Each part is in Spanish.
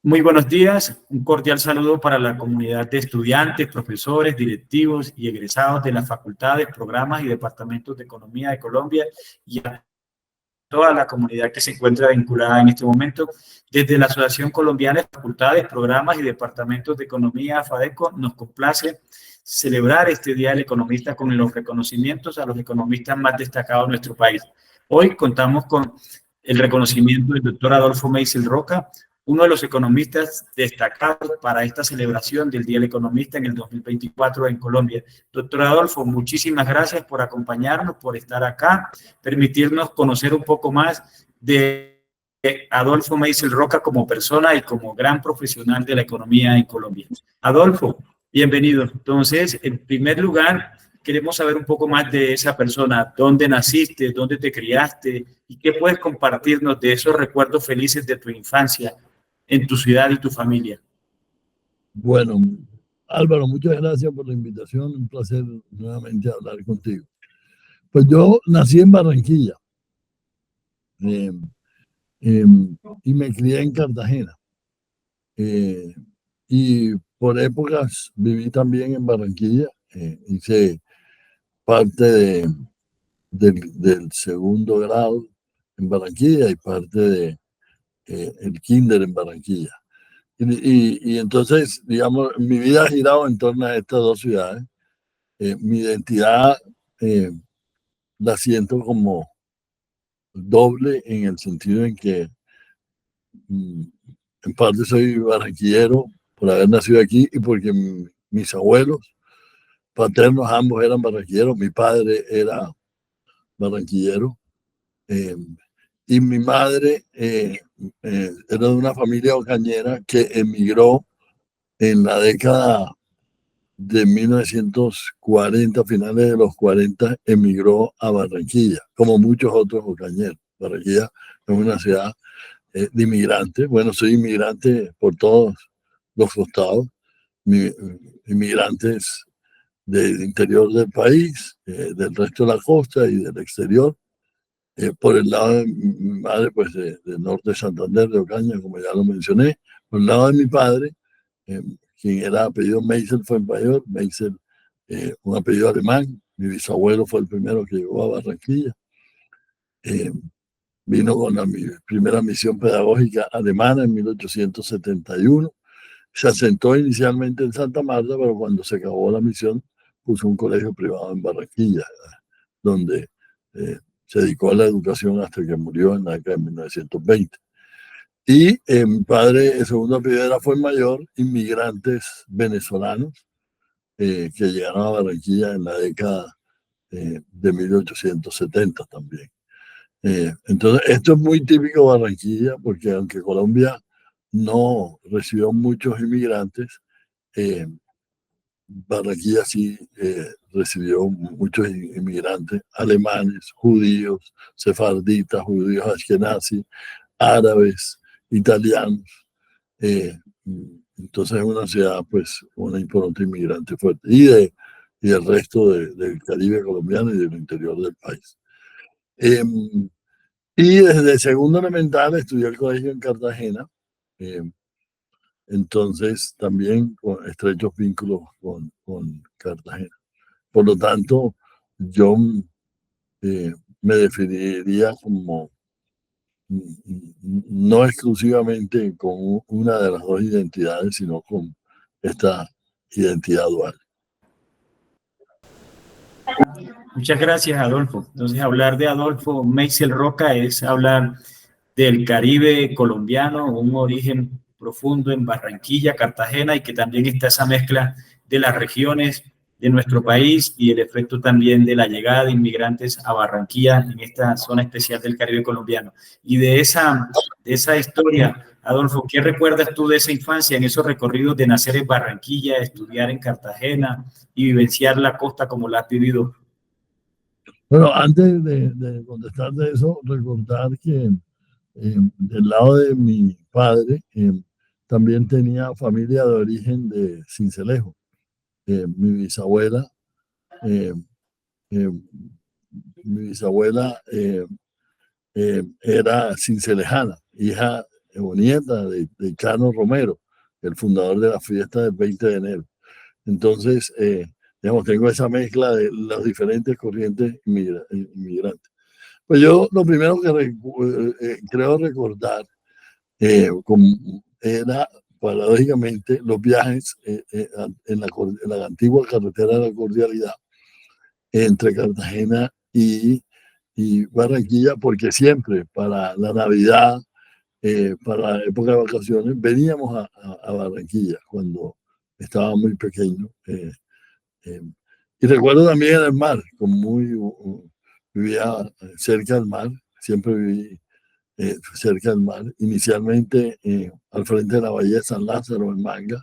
Muy buenos días, un cordial saludo para la comunidad de estudiantes, profesores, directivos y egresados de las facultades, programas y departamentos de Economía de Colombia y a toda la comunidad que se encuentra vinculada en este momento. Desde la Asociación Colombiana de Facultades, Programas y Departamentos de Economía, FADECO, nos complace celebrar este Día del Economista con los reconocimientos a los economistas más destacados de nuestro país. Hoy contamos con el reconocimiento del doctor Adolfo Meisel Roca, uno de los economistas destacados para esta celebración del Día del Economista en el 2024 en Colombia. Doctor Adolfo, muchísimas gracias por acompañarnos, por estar acá, permitirnos conocer un poco más de Adolfo Meisel Roca como persona y como gran profesional de la economía en Colombia. Adolfo, bienvenido. Entonces, en primer lugar, queremos saber un poco más de esa persona, dónde naciste, dónde te criaste y qué puedes compartirnos de esos recuerdos felices de tu infancia en tu ciudad y tu familia. Bueno, Álvaro, muchas gracias por la invitación. Un placer nuevamente hablar contigo. Pues yo nací en Barranquilla eh, eh, y me crié en Cartagena. Eh, y por épocas viví también en Barranquilla. Hice parte del segundo grado en Barranquilla y parte de el kinder en Barranquilla. Y entonces, digamos, mi vida ha girado en torno a estas dos ciudades. Mi identidad eh, la siento como doble en el sentido en que mm, en parte soy barranquillero por haber nacido aquí y porque mis abuelos paternos ambos eran barranquilleros. Mi padre era barranquillero eh, y mi madre era de una familia ocañera que emigró en la década de 1940, finales de los 40, emigró a Barranquilla, como muchos otros ocañeros. Barranquilla es una ciudad de inmigrantes. Bueno, soy inmigrante por todos los costados, mi, inmigrantes del interior del país, del resto de la costa y del exterior. Por el lado de mi madre, pues del norte de Santander, de Ocaña, como ya lo mencioné. Por el lado de mi padre, eh, quien era apellido Meisel fue mayor, Meisel, un apellido alemán. Mi bisabuelo fue el primero que llegó a Barranquilla. Eh, Vino con mi primera misión pedagógica alemana en 1871. Se asentó inicialmente en Santa Marta, pero cuando se acabó la misión puso un colegio privado en Barranquilla, donde eh, se dedicó a la educación hasta que murió en la década de 1920. Y mi padre, el segundo apellido era Fuenmayor, inmigrantes venezolanos que llegaron a Barranquilla en la década de 1870 también. Entonces, esto es muy típico de Barranquilla, porque aunque Colombia no recibió muchos inmigrantes, eh, Barranquilla sí recibió muchos inmigrantes alemanes, judíos, sefarditas, judíos ashkenazis, árabes, italianos. Eh, entonces es una ciudad, pues, una importante inmigrante fuerte. Y del resto del Caribe colombiano y del interior del país. Eh, y desde segundo elemental estudié el colegio en Cartagena. eh, entonces también con estrechos vínculos con Cartagena. Por lo tanto, yo eh, me definiría como no exclusivamente con una de las dos identidades, sino con esta identidad dual. Muchas gracias, Adolfo. Entonces, hablar de Adolfo Meisel Roca es hablar del Caribe colombiano, un origen profundo en Barranquilla, Cartagena, y que también está esa mezcla de las regiones de nuestro país y el efecto también de la llegada de inmigrantes a Barranquilla en esta zona especial del Caribe colombiano. Y de esa historia, Adolfo, ¿qué recuerdas tú de esa infancia, en esos recorridos de nacer en Barranquilla, estudiar en Cartagena y vivenciar la costa como la has vivido? Bueno, antes de contestar de eso, recordar que del lado de mi padre también tenía familia de origen de Sincelejo. Mi bisabuela, eh, eh, mi bisabuela era cincelejana, hija Ebonieta, de Chano Romero, el fundador de la fiesta del 20 de enero. Entonces, digamos, tengo esa mezcla de las diferentes corrientes inmigrantes. Pues yo lo primero que creo recordar era, paradójicamente, los viajes en la antigua carretera de la Cordialidad entre Cartagena y Barranquilla, porque siempre para la Navidad, para la época de vacaciones, veníamos a Barranquilla cuando estaba muy pequeño. Y recuerdo también el mar, vivía cerca del mar, siempre viví cerca del mar, inicialmente al frente de la bahía de San Lázaro, en Manga.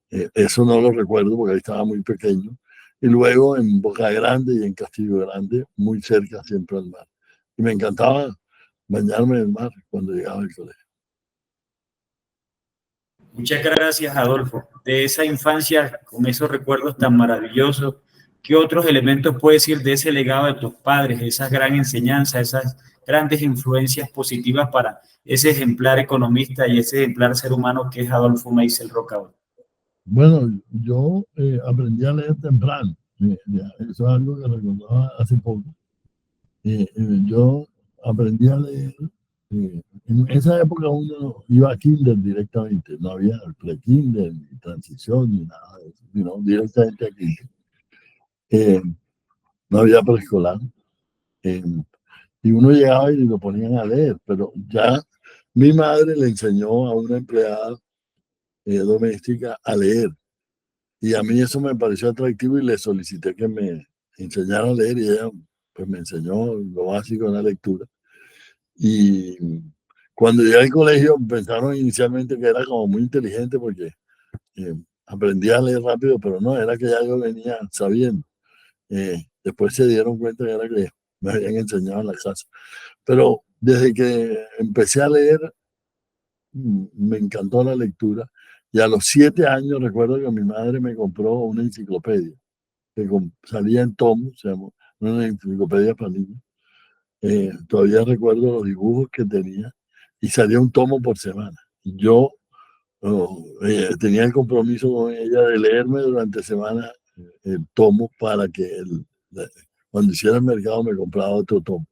Eso no lo recuerdo porque ahí estaba muy pequeño. Y luego en Boca Grande y en Castillo Grande, muy cerca siempre al mar. Y me encantaba bañarme en el mar cuando llegaba al colegio. Muchas gracias, Adolfo. De esa infancia, con esos recuerdos tan maravillosos, ¿qué otros elementos puedes decir de ese legado de tus padres, esas gran enseñanzas, esas grandes influencias positivas para ese ejemplar economista y ese ejemplar ser humano que es Adolfo Meisel Roca? Bueno, yo aprendí a leer temprano. Eso es algo que recordaba hace poco. Yo aprendí a leer. En esa época uno iba a kinder directamente, no había pre-kinder, ni transición, ni nada de eso, sino directamente a kinder. No había preescolar. Y uno llegaba y lo ponían a leer, pero ya mi madre le enseñó a una empleada doméstica a leer. Y a mí eso me pareció atractivo y le solicité que me enseñara a leer y ella pues me enseñó lo básico de la lectura. Y cuando llegué al colegio pensaron inicialmente que era como muy inteligente porque aprendía a leer rápido, pero no, era que ya yo venía sabiendo. Después se dieron cuenta que era que me habían enseñado en la casa. Pero desde que empecé a leer, me encantó la lectura. Y a los 7 años recuerdo que mi madre me compró una enciclopedia que salía en tomos, se llamó, una enciclopedia para niños. Todavía recuerdo los dibujos que tenía y salía un tomo por semana. Y yo tenía el compromiso con ella de leerme durante semana el tomo para que cuando hiciera el mercado me compraba otro tomo.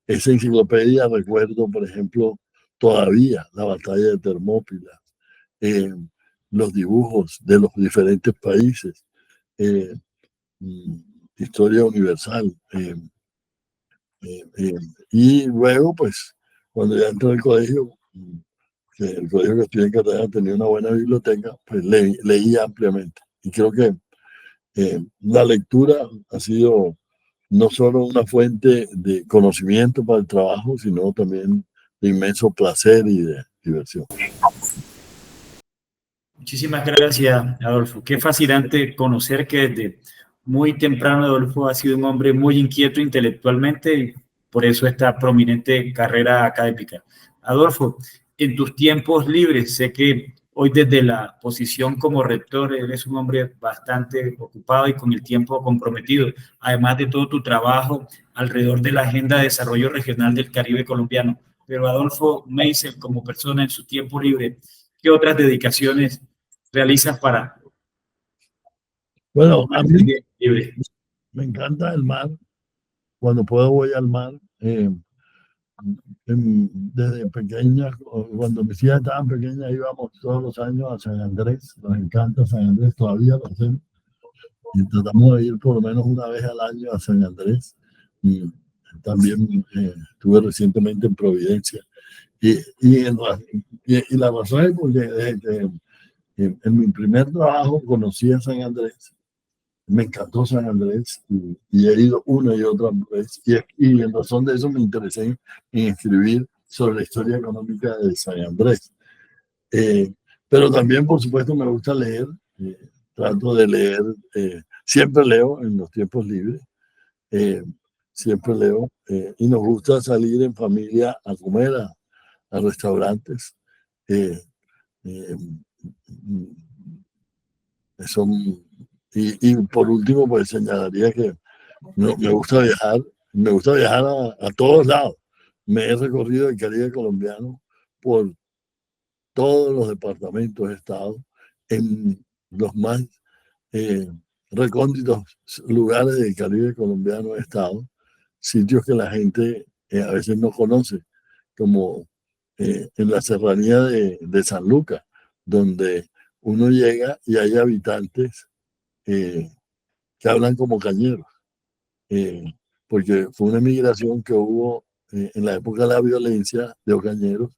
Esa enciclopedia recuerdo, por ejemplo, todavía la batalla de Termópilas, los dibujos de los diferentes países, historia universal. Y luego, pues, cuando ya entré al colegio, que el colegio que estudié en Cartagena tenía una buena biblioteca, pues leí ampliamente. Y creo que la lectura ha sido no solo una fuente de conocimiento para el trabajo, sino también de inmenso placer y de diversión. Muchísimas gracias, Adolfo. Qué fascinante conocer que desde muy temprano Adolfo ha sido un hombre muy inquieto intelectualmente y por eso esta prominente carrera académica. Adolfo, en tus tiempos libres, sé que hoy desde la posición como rector eres un hombre bastante ocupado y con el tiempo comprometido, además de todo tu trabajo alrededor de la Agenda de Desarrollo Regional del Caribe colombiano. Pero Adolfo Meisel, como persona en su tiempo libre, ¿qué otras dedicaciones realizas para? Bueno, a mí me encanta el mar. Cuando puedo voy al mar. Desde pequeña, cuando mis hijas estaban pequeñas, íbamos todos los años a San Andrés. Nos encanta San Andrés, todavía lo hacemos. Y tratamos de ir por lo menos una vez al año a San Andrés. Y también estuve recientemente en Providencia. Y la razón es porque en mi primer trabajo conocí a San Andrés. Me encantó San Andrés y he ido una y otra vez. Y en razón de eso me interesé en escribir sobre la historia económica de San Andrés. Pero también, por supuesto, me gusta leer. Trato de leer. Siempre leo en los tiempos libres. Siempre leo. Y nos gusta salir en familia a comer a restaurantes. Son y por último, pues señalaría que me gusta viajar a todos lados. Me he recorrido el Caribe colombiano por todos los departamentos he estado, en los más eh, recónditos lugares del Caribe colombiano he estado, sitios que la gente a veces no conoce, como en la serranía de San Lucas, donde uno llega y hay habitantes que hablan como cañeros, eh, porque fue una migración que hubo en la época de la violencia de los cañeros,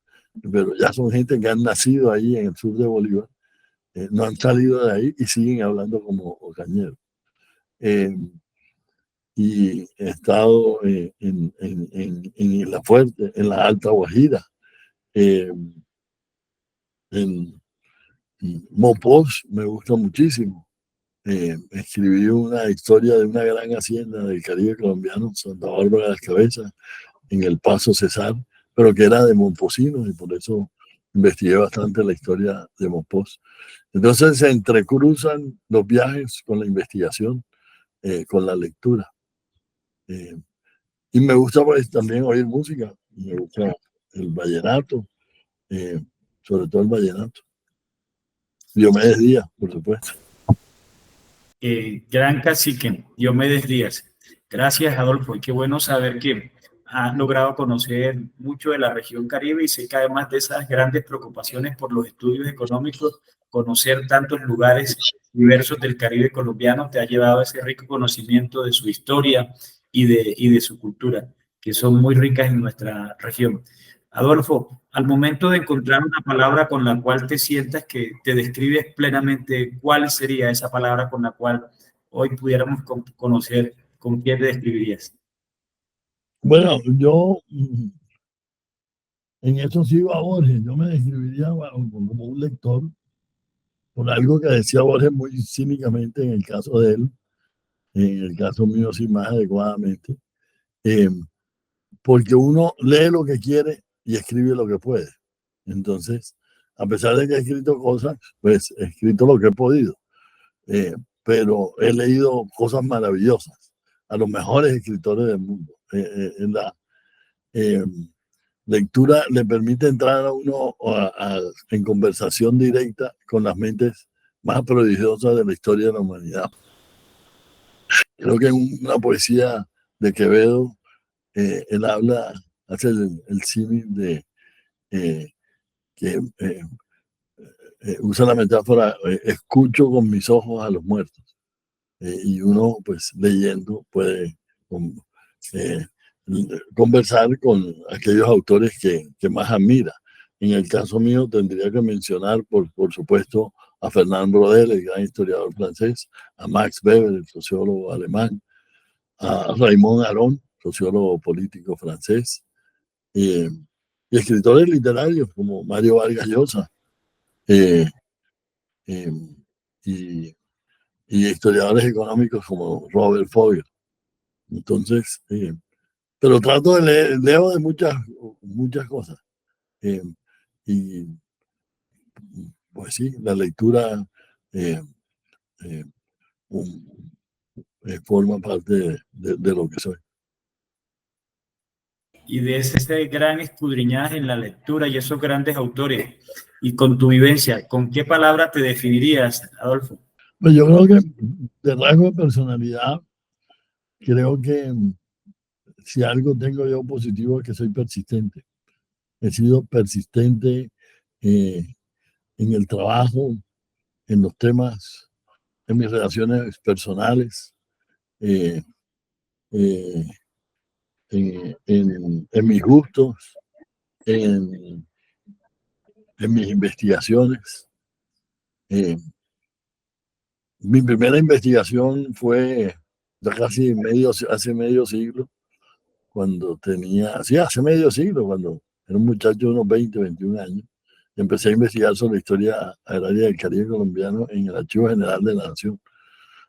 pero ya son gente que han nacido ahí en el sur de Bolívar, no han salido de ahí y siguen hablando como cañeros. Y he estado en Isla Fuerte, en la Alta Guajira, eh, en Mopós, me gusta muchísimo. Escribí una historia de una gran hacienda del Caribe colombiano, Santa Bárbara de las Cabezas, en el Paso Cesar, pero que era de momposinos y por eso investigué bastante la historia de Mopós. Entonces se entrecruzan los viajes con la investigación, con la lectura. Y me gusta pues, también oír música, me gusta el vallenato, sobre todo el vallenato. Diomedes Díaz, por supuesto. Gran cacique, Diomedes Díaz. Gracias, Adolfo, y qué bueno saber que has logrado conocer mucho de la región Caribe y sé que además de esas grandes preocupaciones por los estudios económicos, conocer tantos lugares diversos del Caribe colombiano te ha llevado a ese rico conocimiento de su historia y de su cultura, que son muy ricas en nuestra región. Adolfo, al momento de encontrar una palabra con la cual te sientas que te describes plenamente, ¿cuál sería esa palabra con la cual hoy pudiéramos conocer con quién te describirías? Bueno, yo en eso sigo a Borges. Yo me describiría como un lector, por algo que decía Borges muy cínicamente en el caso de él, en el caso mío sí más adecuadamente, eh, porque uno lee lo que quiere y escribe lo que puede. Entonces, a pesar de que he escrito cosas, pues he escrito lo que he podido, pero he leído cosas maravillosas a los mejores escritores del mundo. En la lectura le permite entrar a uno en conversación directa con las mentes más prodigiosas de la historia de la humanidad. Creo que en una poesía de Quevedo, él hace el símil de que usa la metáfora, escucho con mis ojos a los muertos. Y uno, pues leyendo, puede eh, conversar con aquellos autores que más admira. En el caso mío, tendría que mencionar, por supuesto, a Fernand Braudel, el gran historiador francés, a Max Weber, el sociólogo alemán, a Raymond Aron, sociólogo político francés, y escritores literarios como Mario Vargas Llosa, eh, eh, y, y historiadores económicos como Robert Fogel. Entonces, pero trato de leer, leo de muchas cosas. Eh, y pues sí, la lectura eh, eh, un, forma parte de lo que soy. Y de ese gran escudriñaje en la lectura y esos grandes autores, y con tu vivencia, ¿con qué palabra te definirías, Adolfo? Pues yo creo que de rasgo de personalidad, creo que si algo tengo yo positivo es que soy persistente. He sido persistente eh, en el trabajo, en los temas, en mis relaciones personales, eh, eh, en mis gustos, en, en mis investigaciones. Mi primera investigación fue ya casi hace medio siglo, cuando tenía, sí, hace medio siglo, cuando era un muchacho de unos 20, 21 años. Empecé a investigar sobre la historia agraria del Caribe colombiano en el Archivo General de la Nación,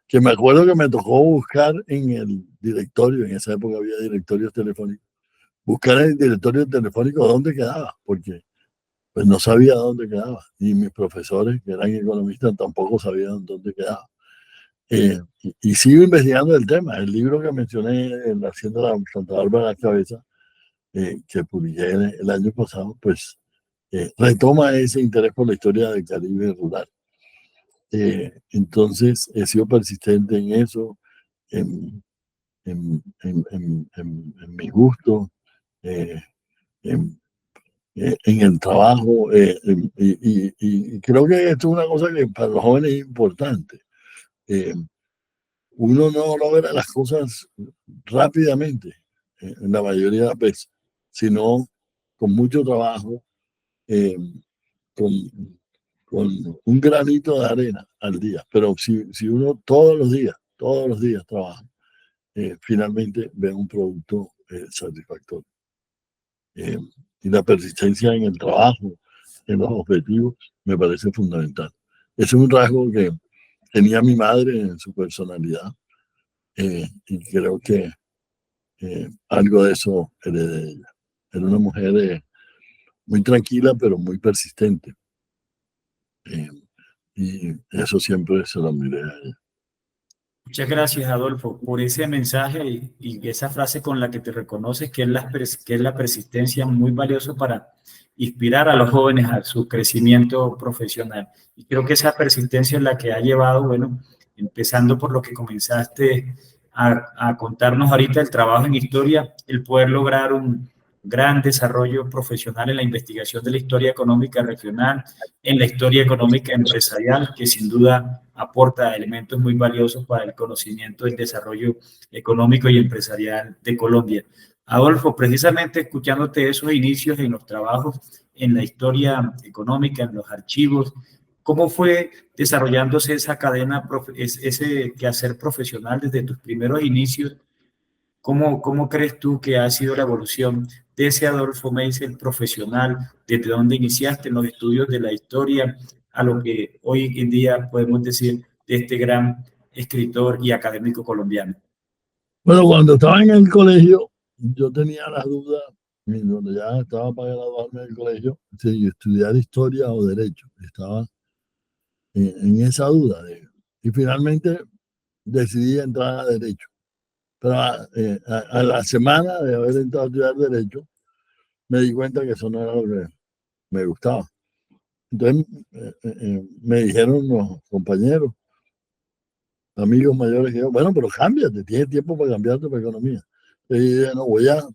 que me acuerdo que me tocó buscar en el directorio, en esa época había directorios telefónicos, buscar en el directorio telefónico dónde quedaba, porque pues no sabía dónde quedaba, y mis profesores, que eran economistas, tampoco sabían dónde quedaba. Y sigo investigando el tema. El libro que mencioné en la Hacienda de Santa Bárbara de la Cabeza, que publiqué el año pasado, pues retoma ese interés por la historia del Caribe rural. Entonces, he sido persistente en eso, en, en mi gusto, eh, en, en el trabajo, y creo que esto es una cosa que para los jóvenes es importante. Uno no logra las cosas rápidamente, en la mayoría de las veces, sino con mucho trabajo, eh, con, con un granito de arena al día. Pero si uno todos los días trabaja, finalmente ve un producto satisfactorio. Y la persistencia en el trabajo, en los objetivos, me parece fundamental. Es un rasgo que tenía mi madre en su personalidad, y creo que algo de eso heredé de ella. Era una mujer muy tranquila, pero muy persistente. Y eso siempre se lo miré a ella. Muchas gracias, Adolfo, por ese mensaje y esa frase con la que te reconoces, que es la persistencia, muy valioso para inspirar a los jóvenes a su crecimiento profesional. Y creo que esa persistencia es la que ha llevado, bueno, empezando por lo que comenzaste a contarnos ahorita, el trabajo en historia, el poder lograr un gran desarrollo profesional en la investigación de la historia económica regional, en la historia económica empresarial, que sin duda aporta elementos muy valiosos para el conocimiento del desarrollo económico y empresarial de Colombia. Adolfo, precisamente escuchándote esos inicios en los trabajos, en la historia económica, en los archivos, ¿cómo fue desarrollándose esa cadena, ese quehacer profesional desde tus primeros inicios? ¿Cómo crees tú que ha sido la evolución de ese Adolfo Meisel profesional, desde donde iniciaste en los estudios de la historia a lo que hoy en día podemos decir de este gran escritor y académico colombiano? Bueno, cuando estaba en el colegio, yo tenía las dudas, y cuando ya estaba para graduarme del colegio, si estudiar historia o derecho. Estaba en esa duda. Y finalmente decidí entrar a derecho. Pero a la semana de haber entrado a estudiar derecho, me di cuenta que eso no era lo que me gustaba. Entonces me dijeron los compañeros, amigos mayores, que yo, bueno, pero cámbiate, tienes tiempo para cambiarte para economía. Y dije, no, voy a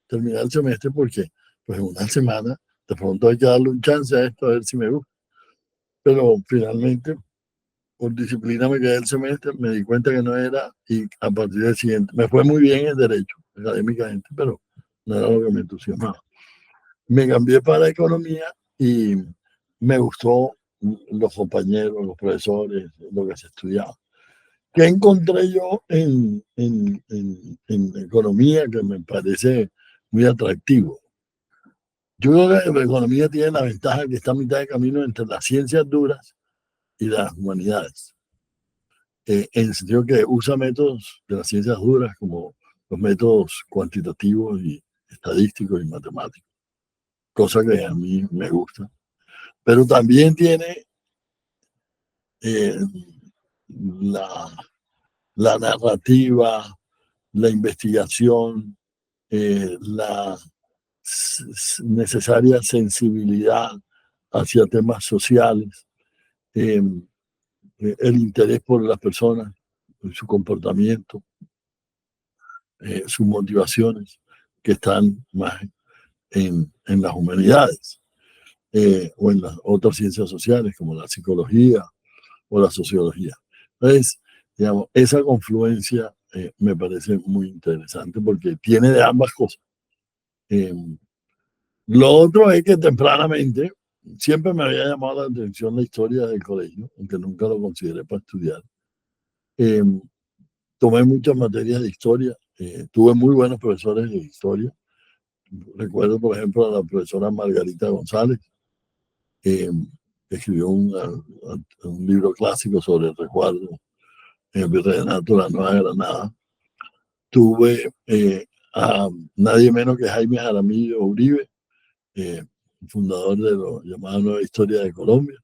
terminar el semestre porque pues en una semana de pronto hay que darle un chance a esto a ver si me gusta. Pero finalmente, por disciplina me quedé el semestre, me di cuenta que no era, y a partir del siguiente, me fue muy bien en derecho, académicamente, pero no era lo que me entusiasmaba. Me cambié para economía y me gustó los compañeros, los profesores, lo que se estudiaba. ¿Qué encontré yo en economía que me parece muy atractivo? Yo creo que la economía tiene la ventaja que está a mitad de camino entre las ciencias duras y las humanidades, en el sentido que usa métodos de las ciencias duras como los métodos cuantitativos y estadísticos y matemáticos, cosa que a mí me gusta. Pero también tiene eh, la, la narrativa, la investigación, la necesaria sensibilidad hacia temas sociales, eh, el interés por las personas, su comportamiento, sus motivaciones, que están más en las humanidades, o en las otras ciencias sociales como la psicología o la sociología. Entonces, digamos, esa confluencia me parece muy interesante porque tiene de ambas cosas. Eh, lo otro es que tempranamente siempre me había llamado la atención la historia del colegio, aunque nunca lo consideré para estudiar. Eh, tomé muchas materias de historia, tuve muy buenos profesores de historia. Recuerdo, por ejemplo, a la profesora Margarita González, que escribió un libro clásico sobre el resguardo en el Virreinato de la Nueva Granada. Tuve a nadie menos que Jaime Jaramillo Uribe, fundador de lo llamado Nueva Historia de Colombia,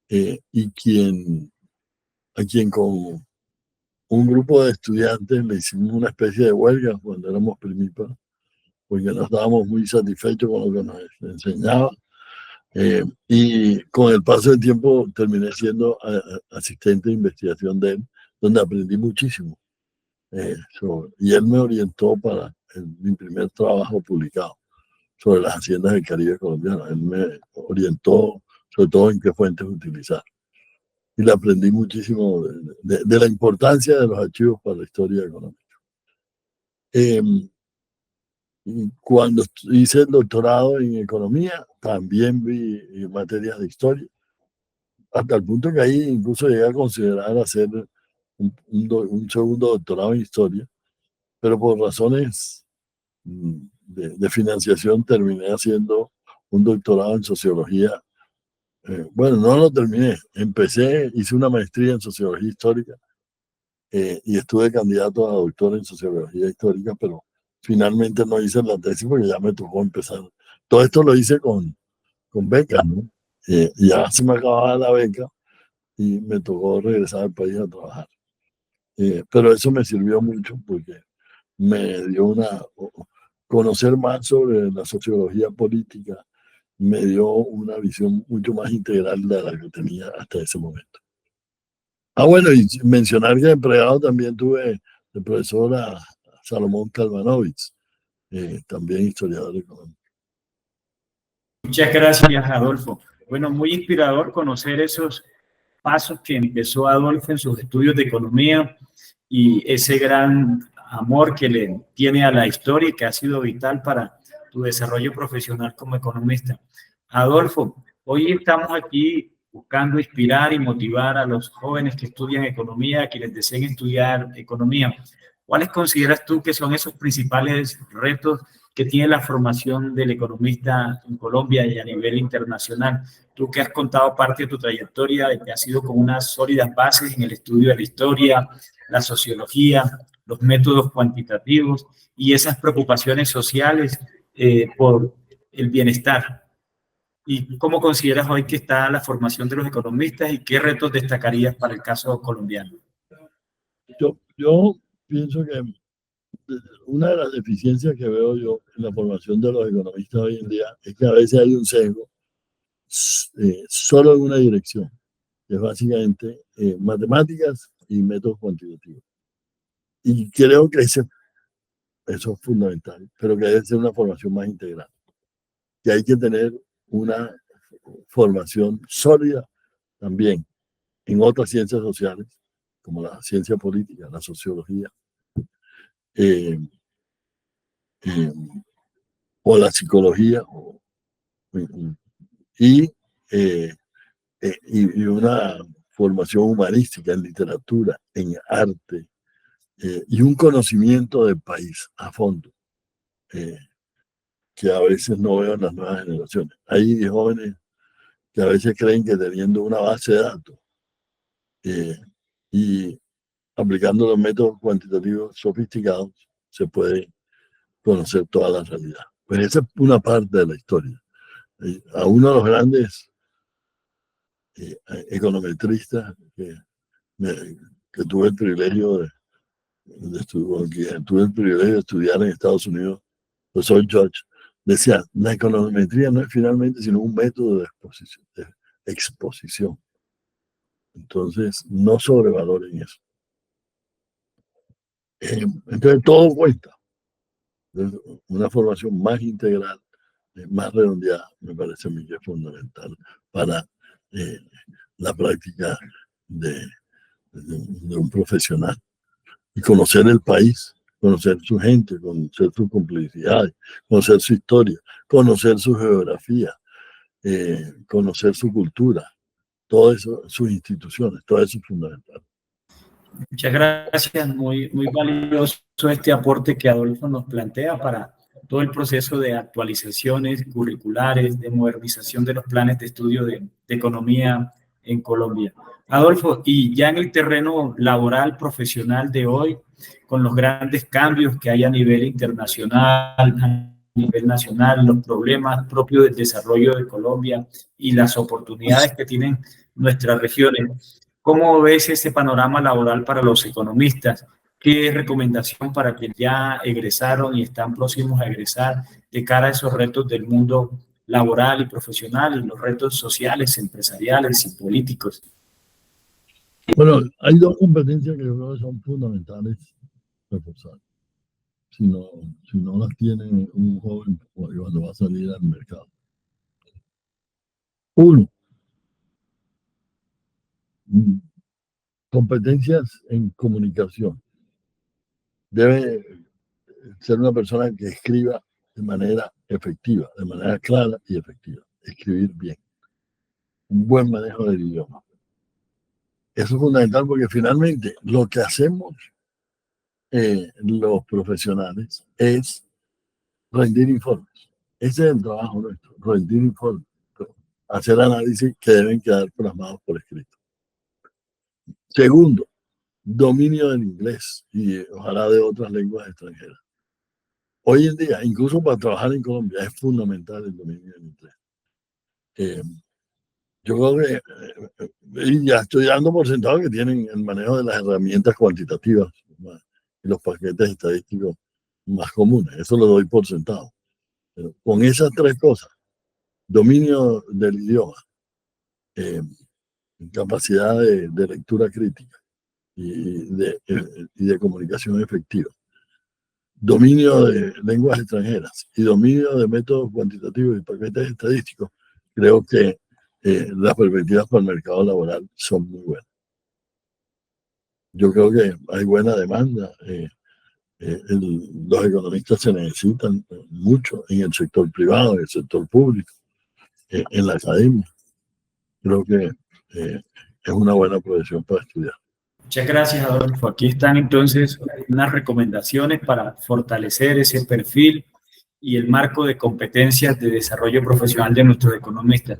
y a quien con un grupo de estudiantes le hicimos una especie de huelga cuando éramos primíparos, porque no estábamos muy satisfechos con lo que nos enseñaba. Y con el paso del tiempo terminé siendo asistente de investigación de él, donde aprendí muchísimo. Y él me orientó para mi primer trabajo publicado sobre las haciendas del Caribe colombiano. Él me orientó sobre todo en qué fuentes utilizar. Y le aprendí muchísimo de la importancia de los archivos para la historia económica. Cuando hice el doctorado en economía, también vi materias de historia, hasta el punto que ahí incluso llegué a considerar hacer un segundo doctorado en historia, pero por razones de financiación terminé haciendo un doctorado en sociología. Bueno, no lo terminé, hice una maestría en sociología histórica y estuve candidato a doctor en sociología histórica, pero finalmente no hice la tesis porque ya me tocó empezar. Todo esto lo hice con beca, ¿no? Ya se me acababa la beca y me tocó regresar al país a trabajar. Pero eso me sirvió mucho porque me dio conocer más sobre la sociología política, me dio una visión mucho más integral de la que tenía hasta ese momento. Bueno, y mencionar que empleado también tuve el profesor a Salomón Kalmanovitz, también historiador económico. Muchas gracias, Adolfo. Bueno, muy inspirador conocer esos pasos que empezó Adolfo en sus estudios de economía y ese gran amor que le tiene a la historia y que ha sido vital para tu desarrollo profesional como economista. Adolfo, hoy estamos aquí buscando inspirar y motivar a los jóvenes que estudian economía, a quienes deseen estudiar economía. ¿Cuáles consideras tú que son esos principales retos que tiene la formación del economista en Colombia y a nivel internacional? Tú que has contado parte de tu trayectoria y que has sido con unas sólidas bases en el estudio de la historia, la sociología, los métodos cuantitativos y esas preocupaciones sociales por el bienestar. ¿Y cómo consideras hoy que está la formación de los economistas y qué retos destacarías para el caso colombiano? Yo pienso que una de las deficiencias que veo yo en la formación de los economistas hoy en día es que a veces hay un sesgo solo en una dirección, que es básicamente matemáticas y métodos cuantitativos. Y creo que eso es fundamental, pero que debe ser una formación más integral, que hay que tener una formación sólida también en otras ciencias sociales, como la ciencia política, la sociología, o la psicología, y, y una formación humanística en literatura, en arte, y un conocimiento del país a fondo, que a veces no veo en las nuevas generaciones. Hay jóvenes que a veces creen que teniendo una base de datos y aplicando los métodos cuantitativos sofisticados se puede conocer toda la realidad. Pues esa es una parte de la historia. A uno de los grandes econometristas que tuve el privilegio de estudiar en Estados Unidos, el profesor George, decía, la econometría no es finalmente sino un método de exposición. Entonces, no sobrevaloren eso. Entonces, todo cuenta. Entonces, una formación más integral, más redondeada, me parece a mí que es fundamental para la práctica de un profesional. Y conocer el país, conocer su gente, conocer sus complicidades, conocer su historia, conocer su geografía, conocer su cultura, todo eso, sus instituciones, todo eso es fundamental. Muchas gracias, muy valioso este aporte que Adolfo nos plantea para todo el proceso de actualizaciones curriculares, de modernización de los planes de estudio de economía en Colombia. Adolfo, y ya en el terreno laboral, profesional de hoy, con los grandes cambios que hay a nivel internacional, a nivel nacional, los problemas propios del desarrollo de Colombia y las oportunidades que tienen nuestras regiones, ¿cómo ves ese panorama laboral para los economistas? ¿Qué recomendación para quienes ya egresaron y están próximos a egresar de cara a esos retos del mundo laboral y profesional y los retos sociales, empresariales y políticos. Bueno, hay dos competencias que yo creo que son fundamentales reforzar. Si no las tiene un joven cuando va a salir al mercado. Uno, competencias en comunicación. Debe ser una persona que escriba de manera efectiva, de manera clara y efectiva. Escribir bien. Un buen manejo del idioma. Eso es fundamental porque finalmente lo que hacemos los profesionales es rendir informes. Ese es el trabajo nuestro, rendir informes, hacer análisis que deben quedar plasmados por escrito. Segundo, dominio del inglés y ojalá de otras lenguas extranjeras. Hoy en día, incluso para trabajar en Colombia, es fundamental el dominio del inglés. Yo creo que, y ya estoy dando por sentado que tienen el manejo de las herramientas cuantitativas y los paquetes estadísticos más comunes. Eso lo doy por sentado. Pero con esas tres cosas, dominio del idioma, capacidad de lectura crítica y de comunicación efectiva, dominio de lenguas extranjeras y dominio de métodos cuantitativos y paquetes estadísticos, creo que las perspectivas para el mercado laboral son muy buenas. Yo creo que hay buena demanda. Los economistas se necesitan mucho en el sector privado, en el sector público, en la academia. Creo que es una buena profesión para estudiar. Muchas gracias, Adolfo. Aquí están entonces unas recomendaciones para fortalecer ese perfil y el marco de competencias de desarrollo profesional de nuestros economistas.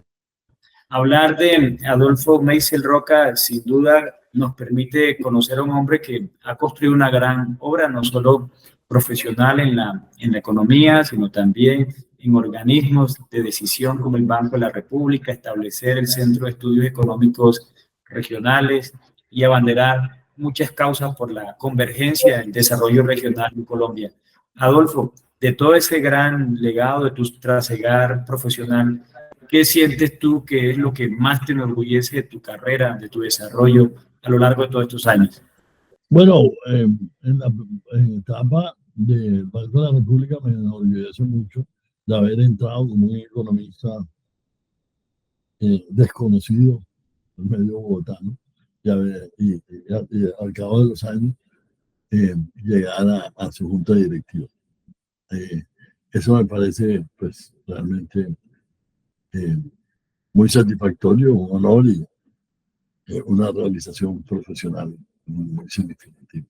Hablar de Adolfo Meisel Roca, sin duda, nos permite conocer a un hombre que ha construido una gran obra, no solo profesional en la economía, sino también en organismos de decisión como el Banco de la República, establecer el Centro de Estudios Económicos Regionales y abanderar muchas causas por la convergencia del desarrollo regional en Colombia. Adolfo, de todo ese gran legado de tu trasegar profesional, ¿qué sientes tú que es lo que más te enorgullece de tu carrera, de tu desarrollo a lo largo de todos estos años? Bueno, en la etapa del Banco de la República me enorgullece mucho de haber entrado como un economista desconocido en medio bogotano y al cabo de los años llegar a su junta directiva. Eso me parece pues realmente muy satisfactorio, un honor y una realización profesional muy significativa.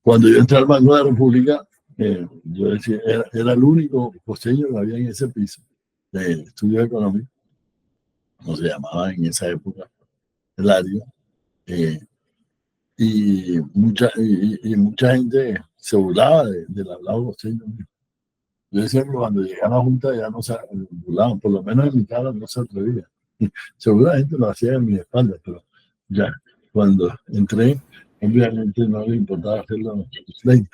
Cuando yo entré al Banco de la República, yo decía, era el único costeño que había en ese piso de estudios económicos, como se llamaba en esa época el área, y mucha gente se burlaba del hablado costeño. Yo decía que cuando llegué a la Junta ya no se burlaban, por lo menos en mi cara no se atrevía. Seguramente lo hacía en mi espalda, pero ya cuando entré, obviamente no le importaba hacerlo a los 20.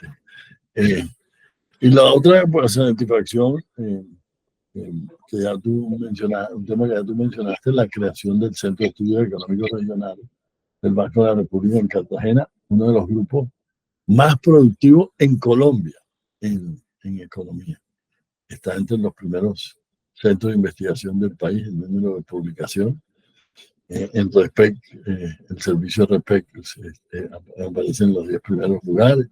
Y la otra, pues, satisfacción, que ya tú mencionaste, un tema que ya tú mencionaste, la creación del Centro de Estudios Económicos Regionales del Banco de la República en Cartagena, uno de los grupos más productivos en Colombia en economía. Está entre los primeros centros de investigación del país en número de publicación. En RESPEC, el servicio RESPEC aparece en los 10 primeros lugares.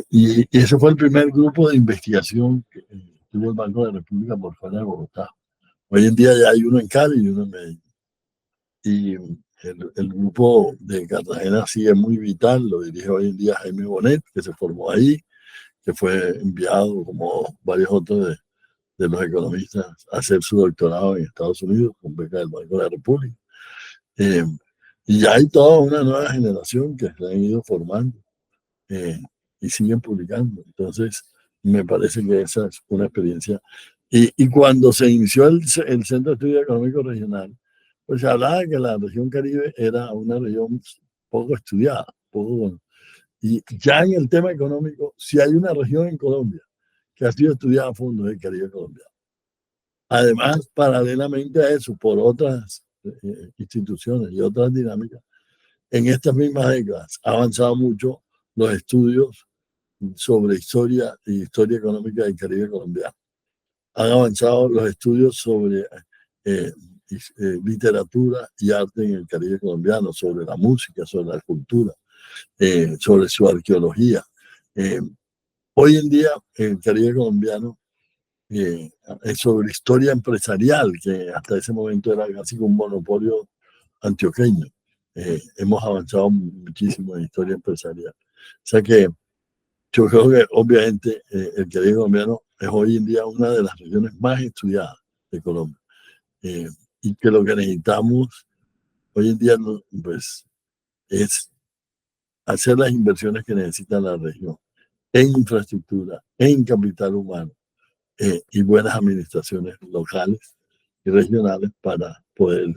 Y ese fue el primer grupo de investigación que tuvo el Banco de la República por fuera de Bogotá. Hoy en día ya hay uno en Cali y uno en Medellín. Y el grupo de Cartagena sigue muy vital, lo dirige hoy en día Jaime Bonet, que se formó ahí, que fue enviado como varios otros de los economistas a hacer su doctorado en Estados Unidos con beca del Banco de la República. Y ya hay toda una nueva generación que se han ido formando y siguen publicando. Entonces, me parece que esa es una experiencia. Y cuando se inició el Centro de Estudios Económicos Regional, pues se hablaba de que la región Caribe era una región poco estudiada, y ya en el tema económico, si hay una región en Colombia que ha sido estudiada a fondo, es el Caribe colombiano. Además, paralelamente a eso, por otras instituciones y otras dinámicas, en estas mismas décadas ha avanzado mucho los estudios sobre historia y historia económica del Caribe colombiano. Han avanzado los estudios sobre eh, literatura y arte en el Caribe colombiano, sobre la música, sobre la cultura, sobre su arqueología. Hoy en día, el Caribe colombiano sobre historia empresarial, que hasta ese momento era casi un monopolio antioqueño. Hemos avanzado muchísimo en historia empresarial. O sea que yo creo que obviamente el Caribe colombiano es hoy en día una de las regiones más estudiadas de Colombia. Y que lo que necesitamos hoy en día pues, es hacer las inversiones que necesita la región en infraestructura, en capital humano y buenas administraciones locales y regionales para poder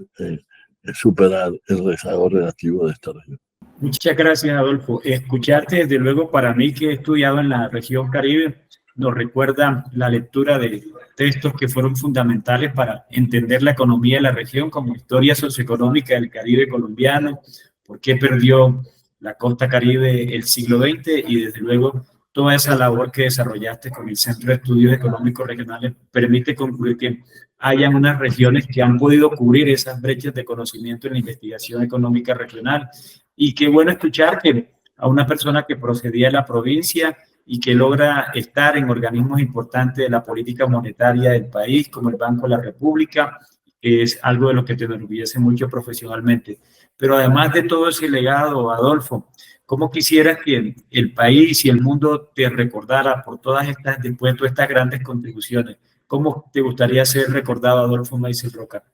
superar el rezago relativo de esta región. Muchas gracias, Adolfo. Escucharte, desde luego, para mí que he estudiado en la región Caribe, nos recuerda la lectura de textos que fueron fundamentales para entender la economía de la región, como historia socioeconómica del Caribe colombiano, por qué perdió la costa Caribe el siglo XX y, desde luego, toda esa labor que desarrollaste con el Centro de Estudios Económicos Regionales permite concluir que hayan unas regiones que han podido cubrir esas brechas de conocimiento en la investigación económica regional. Y qué bueno escuchar que a una persona que procedía de la provincia y que logra estar en organismos importantes de la política monetaria del país, como el Banco de la República, que es algo de lo que te enorgullece mucho profesionalmente. Pero además de todo ese legado, Adolfo, ¿cómo quisieras que el país y el mundo te recordara por todas estas, después de todas estas grandes contribuciones? ¿Cómo te gustaría ser recordado, Adolfo Maíz Roca?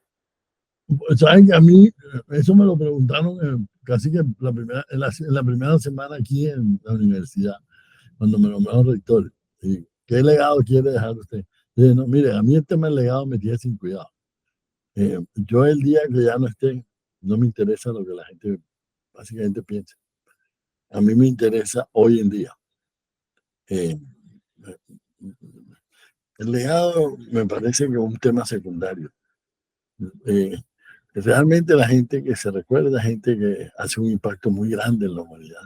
Saben que a mí eso me lo preguntaron casi que en la primera semana aquí en la universidad, cuando me nombraron rector. ¿Y qué legado quiere dejar usted? Y dije, no, mire, a mí el tema del legado me tiene sin cuidado. Yo el día que ya no esté, no me interesa lo que la gente básicamente piensa. A mí me interesa hoy en día. Eh, el legado me parece que es un tema secundario. Eh, Realmente la gente que se recuerda, gente que hace un impacto muy grande en la humanidad.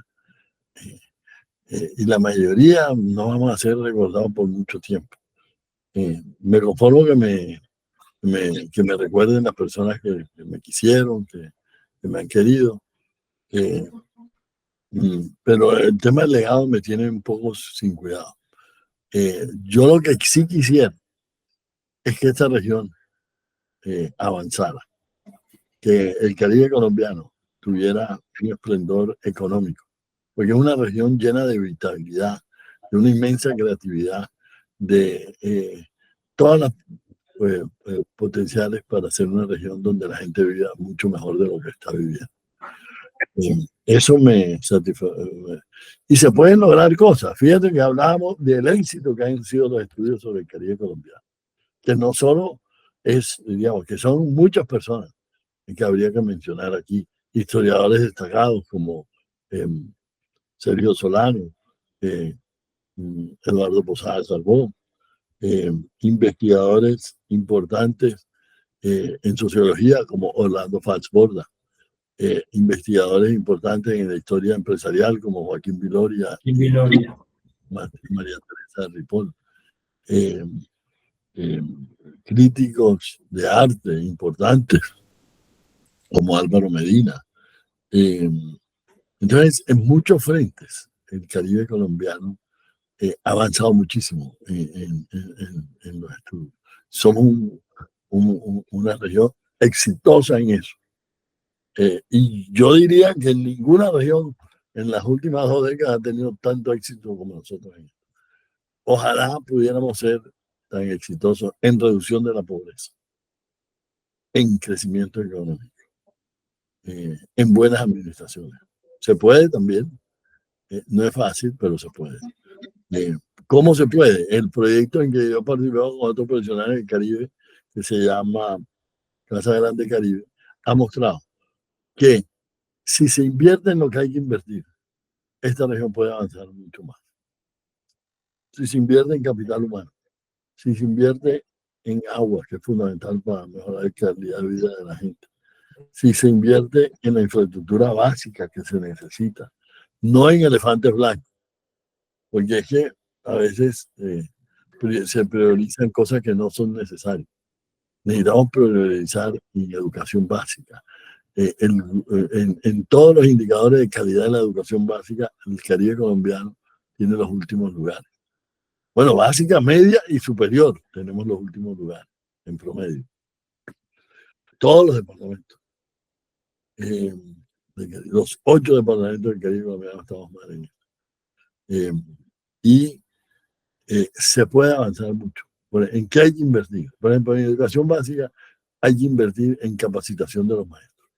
Y la mayoría no vamos a ser recordados por mucho tiempo. Me conformo que me recuerden las personas que me quisieron, que me han querido. Pero el tema del legado me tiene un poco sin cuidado. Yo lo que sí quisiera es que esta región avanzara, que el Caribe colombiano tuviera un esplendor económico, porque es una región llena de vitalidad, de una inmensa creatividad, de todas las potenciales para ser una región donde la gente viva mucho mejor de lo que está viviendo. Eso me satisface. Y se pueden lograr cosas. Fíjate que hablábamos del éxito que han sido los estudios sobre el Caribe colombiano, que no solo es, digamos, que son muchas personas que habría que mencionar aquí, historiadores destacados como Sergio Solano, Eduardo Posada Salvón, investigadores importantes en sociología como Orlando Faxborda, investigadores importantes en la historia empresarial como Joaquín Viloria y María Teresa Ripoll, críticos de arte importantes como Álvaro Medina. Entonces, en muchos frentes, el Caribe colombiano ha avanzado muchísimo en los estudios. Somos una región exitosa en eso. Y yo diría que ninguna región en las últimas 2 décadas ha tenido tanto éxito como nosotros. Ojalá pudiéramos ser tan exitosos en reducción de la pobreza, en crecimiento económico, en buenas administraciones. Se puede también, no es fácil, pero se puede. ¿Cómo se puede? El proyecto en que yo participé con otros profesionales del Caribe, que se llama Casa Grande Caribe, ha mostrado que si se invierte en lo que hay que invertir, esta región puede avanzar mucho más. Si se invierte en capital humano, si se invierte en agua, que es fundamental para mejorar la calidad de vida de la gente. Si se invierte en la infraestructura básica que se necesita, no en elefantes blancos, porque es que a veces se priorizan cosas que no son necesarias. Necesitamos priorizar en educación básica. En todos los indicadores de calidad de la educación básica, el Caribe colombiano tiene los últimos lugares. Bueno, básica, media y superior tenemos los últimos lugares en promedio. Todos los departamentos. Los 8 departamentos del Caribe colombiano estamos mal en esto. Y se puede avanzar mucho. ¿En qué hay que invertir? Por ejemplo, en educación básica hay que invertir en capacitación de los maestros.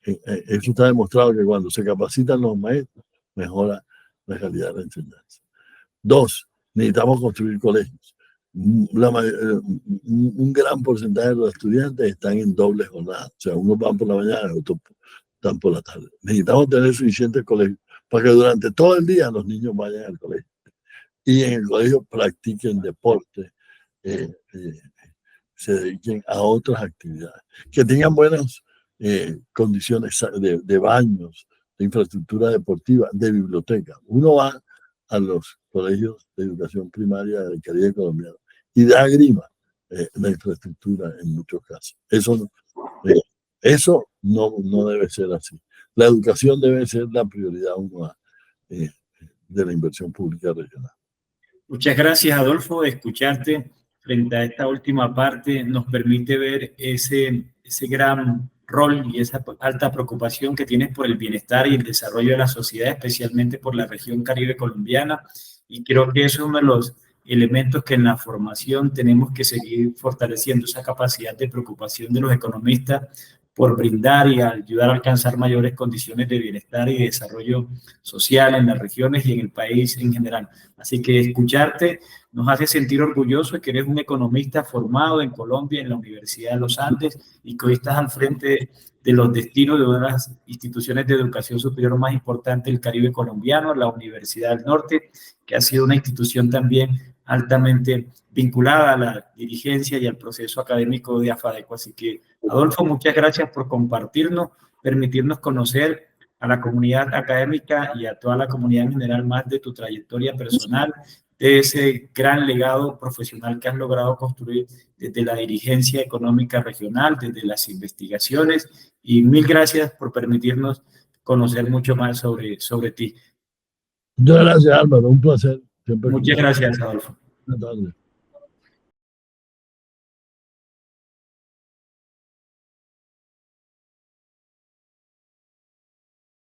Eso está demostrado que cuando se capacitan los maestros, mejora la calidad de la enseñanza. 2, necesitamos construir colegios. Un gran porcentaje de los estudiantes están en doble jornada. O sea, unos van por la mañana y otros están por la tarde. Necesitamos tener suficientes colegios para que durante todo el día los niños vayan al colegio. Y en el colegio practiquen deporte, se dediquen a otras actividades. Que tengan buenas condiciones de baños, de infraestructura deportiva, de biblioteca. Uno va a los colegios de educación primaria del Caribe colombiano y da grima la infraestructura en muchos casos. Eso no debe ser así. La educación debe ser la prioridad uno de la inversión pública regional. Muchas gracias, Adolfo. Escucharte frente a esta última parte nos permite ver ese gran rol y esa alta preocupación que tienes por el bienestar y el desarrollo de la sociedad, especialmente por la región Caribe colombiana. Y creo que eso es uno de los elementos que en la formación tenemos que seguir fortaleciendo, esa capacidad de preocupación de los economistas por brindar y ayudar a alcanzar mayores condiciones de bienestar y de desarrollo social en las regiones y en el país en general. Así que escucharte nos hace sentir orgullosos de que eres un economista formado en Colombia, en la Universidad de los Andes, y que hoy estás al frente de los destinos de una de las instituciones de educación superior más importantes del Caribe colombiano, la Universidad del Norte, que ha sido una institución también altamente vinculada a la dirigencia y al proceso académico de AFADECO. Así que, Adolfo, muchas gracias por compartirnos, permitirnos conocer a la comunidad académica y a toda la comunidad en general más de tu trayectoria personal, de ese gran legado profesional que has logrado construir desde la dirigencia económica regional, desde las investigaciones, y mil gracias por permitirnos conocer mucho más sobre ti. Muchas gracias, Álvaro, un placer. Siempre Muchas gracias, Adolfo.